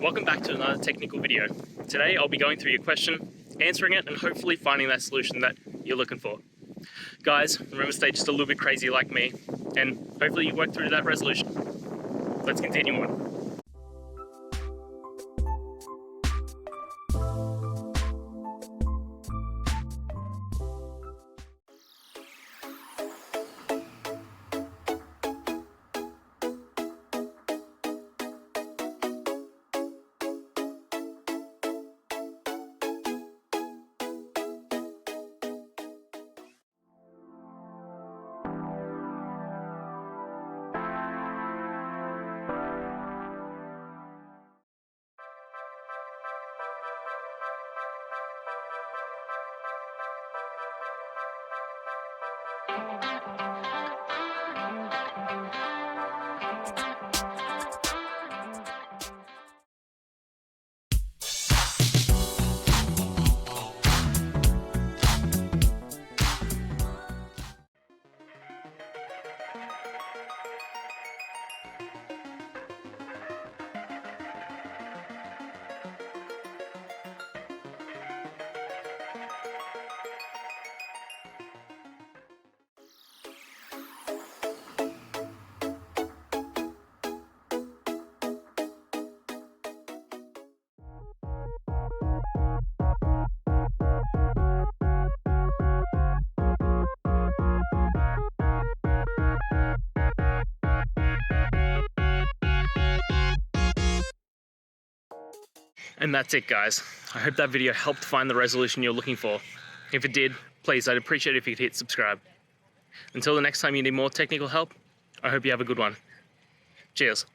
Welcome back to another technical video. Today I'll be going through your question, answering it, and hopefully finding that solution that you're looking for. Guys, remember to stay just a little bit crazy like me, and hopefully you work through that resolution. Let's continue on. And that's it, guys. I hope that video helped find the resolution you're looking for. If it did, please, I'd appreciate it if you could hit subscribe. Until the next time you need more technical help, I hope you have a good one. Cheers.